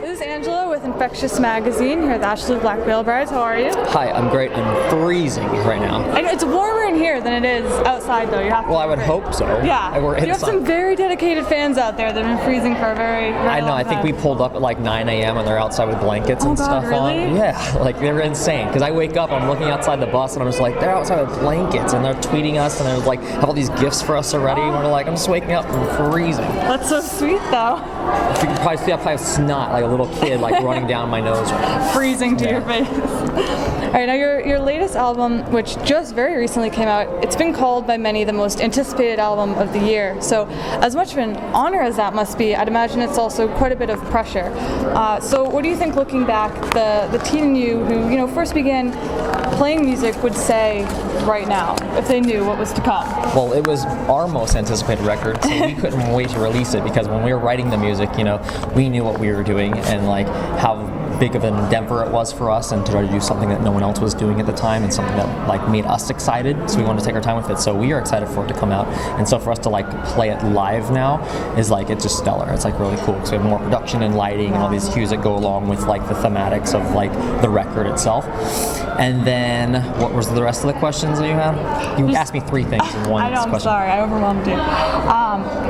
This is Angela with Infectious magazine here at the Ashley Black Veil Brides. How are you? Hi, I'm great. I'm freezing right now. And it's warmer in here than it is outside, though. You have to. Well, I would hope so. Yeah. You have some very dedicated fans out there that have been freezing for a very I know. long I think time. we pulled up at like 9 a.m. and they're outside with blankets and stuff really? on. Yeah, like they're insane. Because I wake up, I'm looking outside the bus, and I'm just like, they're outside with blankets, and they're tweeting us, and they're like, have all these gifts for us already. And we're like, I'm just waking up and freezing. That's so sweet, though. If you can probably see, I probably have snot like a little kid, like running down my nose right now. Freezing to your face. All right, now your latest album, which just very recently came out, it's been called by many the most anticipated album of the year. So as much of an honor as that must be, I'd imagine it's also quite a bit of pressure. So what do you think, looking back, the teen in you who first began playing music would say right now, if they knew what was to come? Well, it was our most anticipated record, so we couldn't wait to release it, because when we were writing the music, we knew what we were doing and like how big of an endeavor it was for us, and to try to do something that no one else was doing at the time, and something that like made us excited. So we wanted to take our time with it. So we are excited for it to come out, and so for us to like play it live now is like, it's just stellar. It's like really cool because we have more production and lighting and all these cues that go along with like the thematics of like the record itself. And then what was the rest of the questions that you had? You asked me three things in one I know, I'm question. sorry, I overwhelmed you.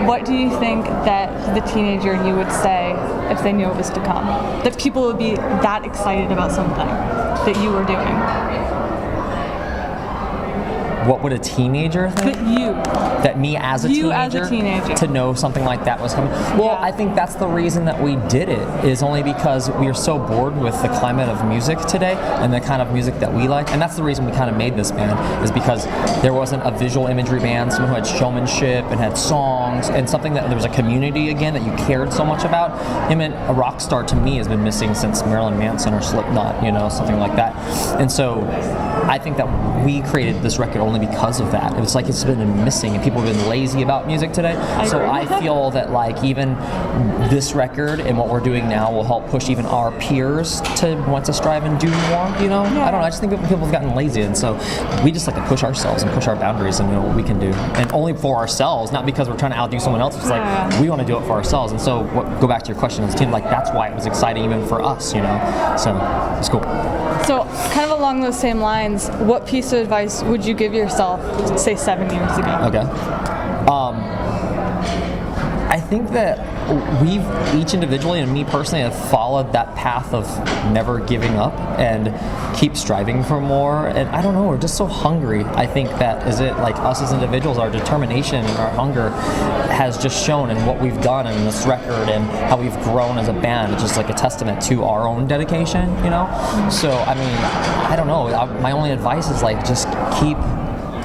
What do you think that the teenager in you would say if they knew it was to come? That people would be that excited about something that you were doing? What would a teenager think? That me as a teenager? To know something like that was coming? Well, Yeah. I think that's the reason that we did it, is only because we are so bored with the climate of music today and the kind of music that we like. And that's the reason we kind of made this band, is because there wasn't a visual imagery band, someone who had showmanship and had songs, and something that there was a community again that you cared so much about. I mean, a rock star to me has been missing since Marilyn Manson or Slipknot, something like that. And so I think that we created this record only because of that. It's like it's been missing, and people have been lazy about music today. So I feel that like even this record and what we're doing now will help push even our peers to want to strive and do more. I don't know. I just think people have gotten lazy, and so we just like to push ourselves and push our boundaries and what we can do, and only for ourselves, not because we're trying to outdo someone else. It's like we want to do it for ourselves. And so go back to your question as a team, like that's why it was exciting even for us. So it's cool. So, kind of along those same lines, what piece of advice would you give yourself, say, 7 years ago? Okay. I think that we've each individually, and me personally, have followed that path of never giving up and keep striving for more. And I don't know, we're just so hungry. I think that is it, like us as individuals, our determination and our hunger has just shown in what we've done in this record and how we've grown as a band. It's just like a testament to our own dedication, So, I mean, I don't know. My only advice is like, just keep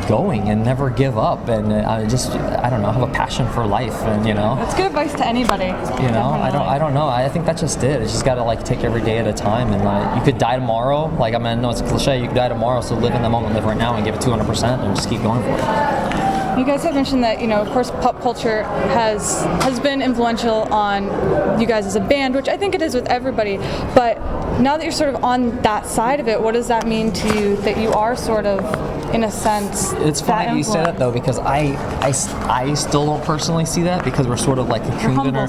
going and never give up, and I don't know, have a passion for life, and That's good advice to anybody. I don't know. I think that's just it. It's just got to like take every day at a time, and like you could die tomorrow. Like, I mean, I know it's a cliche. You could die tomorrow, so live in the moment, live right now, and give it 200%, and just keep going for it. You guys have mentioned that, of course, pop culture has been influential on you guys as a band, which I think it is with everybody. But now that you're sort of on that side of it, what does that mean to you that you are sort of, in a sense, it's funny you say that, though, because I still don't personally see that, because we're sort of like cocooned in our...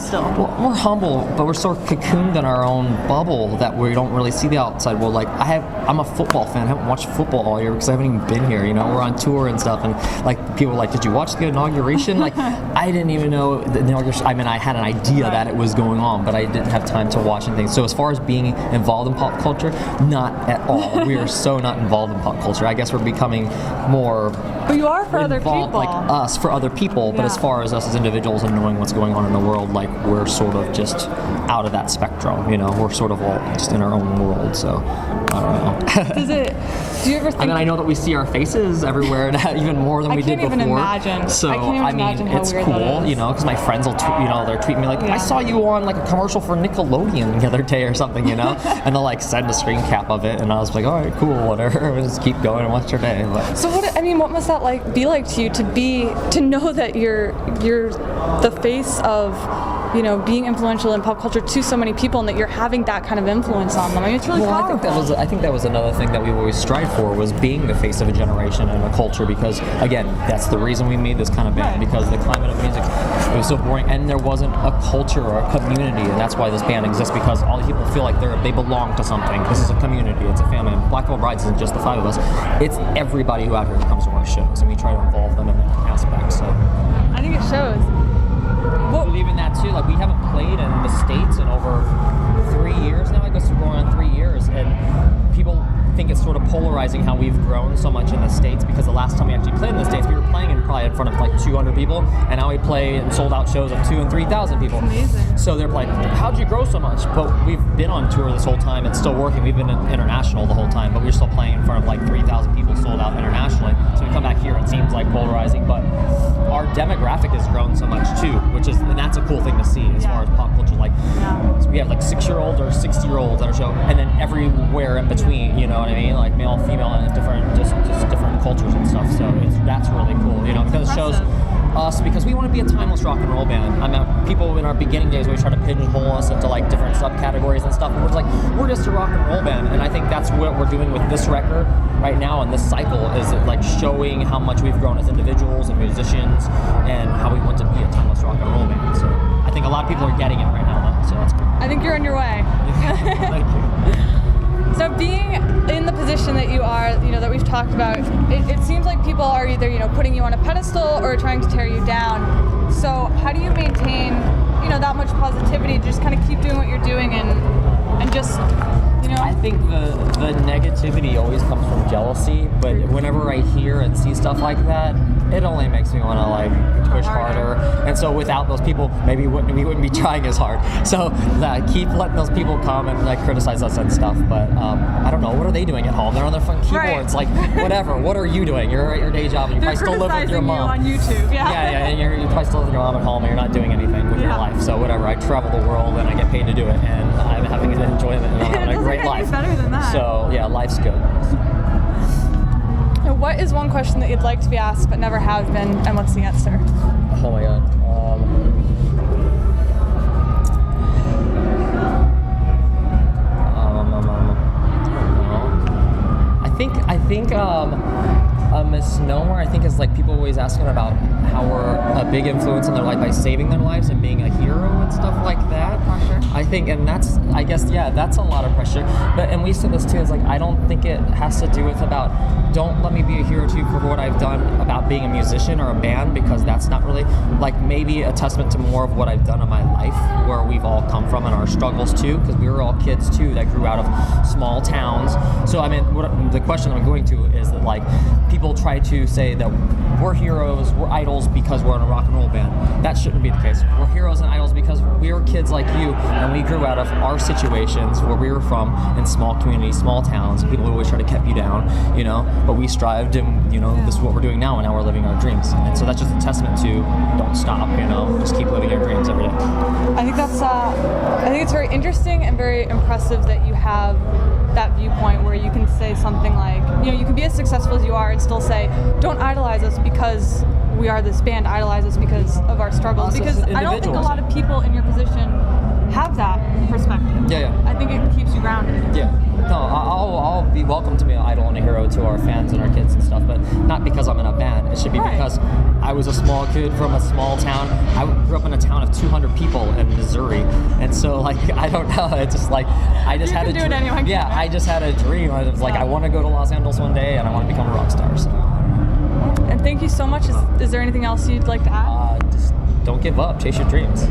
We're humble, but we're sort of cocooned in our own bubble that we don't really see the outside world. Like, I'm a football fan. I haven't watched football all year because I haven't even been here. We're on tour and stuff, and like people are like, did you watch the inauguration? Like, I didn't even know the inauguration. I mean, I had an idea that it was going on, but I didn't have time to watch anything. So as far as being involved in pop culture, not at all. We are so not involved in pop culture. I guess we're becoming more... But you are for other people. Like us, for other people, but as far as us as individuals and knowing what's going on in the world, like, we're sort of just out of that spectrum, We're sort of all just in our own world, so I don't know. Do you ever think... I mean, I know that we see our faces everywhere now, even more than we did before. I can't even imagine. So, it's how weird cool, that is. because my friends will, they're tweeting me like, I saw you on like a commercial for Nickelodeon the other day or something, and they'll like send a screen cap of it, and I was like, all right, cool, whatever, we'll just keep going and watch your day. But. So what must that be like to you to know that you're the face of being influential in pop culture to so many people, and that you're having that kind of influence on them. I mean, it's really powerful. I think that was another thing that we've always strived for, was being the face of a generation and a culture, because again, that's the reason we made this kind of band, because the climate of music, it was so boring, and there wasn't a culture or a community, and that's why this band exists, because all the people feel like they belong to something. This is a community, it's a family. And Black Veil Brides isn't just the 5 of us, it's everybody who out here comes to our shows, and we try to involve them in that aspect. So I think it shows. I believe in that too. Like, we haven't played in the States in over 3 years now. I guess we're going on 3 years, and people think it's sort of polarizing how we've grown so much in the States, because the last time we actually played in the States, we were playing probably in front of like 200 people, and now we play in sold out shows of 2,000 and 3,000 people. Amazing. So they're like, how'd you grow so much? But we've been on tour this whole time. It's still working. We've been international the whole time, but we're still playing in front of like 3,000 people sold out internationally. So we come back here, it seems like polarizing, but our demographic has grown so much too, and that's a cool thing to see as far as pop culture. Like, so we have like 6-year-olds or 60-year-olds at our show, and then everywhere in between, you know what I mean? Like male, female, and different, just different cultures and stuff. So that's really cool, because it shows us, because we want to be a timeless rock and roll band. I mean, people in our beginning days always try to pigeonhole us into like different subcategories and stuff, and we're just a rock and roll band. And I think that's what we're doing with this record right now, and this cycle is like showing how much we've grown as individuals and musicians, and how we want to be a timeless rock and roll band. So I think a lot of people are getting it right now, though. So that's cool. I think you're on your way. Thank you. So being in the position that you are, that we've talked about, it seems like people are either, putting you on a pedestal or trying to tear you down. So how do you maintain, that much positivity, just kind of keep doing what you're doing and just, I think the negativity always comes from jealousy, but whenever I hear and see stuff like that, it only makes me want to like push harder. And so without those people, maybe we wouldn't be trying as hard. So keep letting those people come and like criticize us and stuff. But I don't know, what are they doing at home? They're on their phone keyboards, like whatever. What are you doing? You're at your day job, and you probably still live with your mom. You on YouTube, and you probably still live with your mom at home, and you're not doing anything with your life. So whatever. I travel the world, and I get paid to do it, and I'm having an enjoyment, and I'm having a great life. Better than that. So yeah, life's good. Now, what is one question that you'd like to be asked but never have been, and what's the answer? Oh my god. I think a misnomer, I think, is like people always asking about how we're a big influence in their life by saving their lives and being a hero and stuff like that. Pressure. I think, and that's a lot of pressure. But, and we said this too, is like, I don't think it has to do with don't let me be a hero to you for what I've done about being a musician or a band, because that's not really, like, maybe a testament to more of what I've done in my life, where we've all come from, and our struggles too, because we were all kids too that grew out of small towns. So I mean, the question I'm going to is that, like, people try to say that we're heroes, we're idols because we're in a rock and roll band. That shouldn't be the case. We're heroes and idols because we were kids like you, and we grew out of our situations where we were from, in small communities, small towns. People always try to keep you down, but we strived, and this is what we're doing now, and now we're living our dreams. And so that's just a testament to don't stop, just keep living your dreams every day. I think it's very interesting and very impressive that you have that viewpoint where you can say something like, you can be as successful as you are and still say, don't idolize us because we are this band, idolize us because of our struggles. Because I don't think a lot of people in your position have that perspective. Yeah. I think it keeps you grounded. Yeah. No, I'll be welcome to be an idol and a hero to our fans and our kids and stuff, but not because I'm in a band. It should be because I was a small kid from a small town. I grew up in a town of 200 people in Missouri, and so, like, I don't know. It's just like I just had a dream. I just had a dream. I was like, I want to go to Los Angeles one day, and I want to become a rock star. So. And thank you so much. Is there anything else you'd like to add? Just don't give up. Chase your dreams.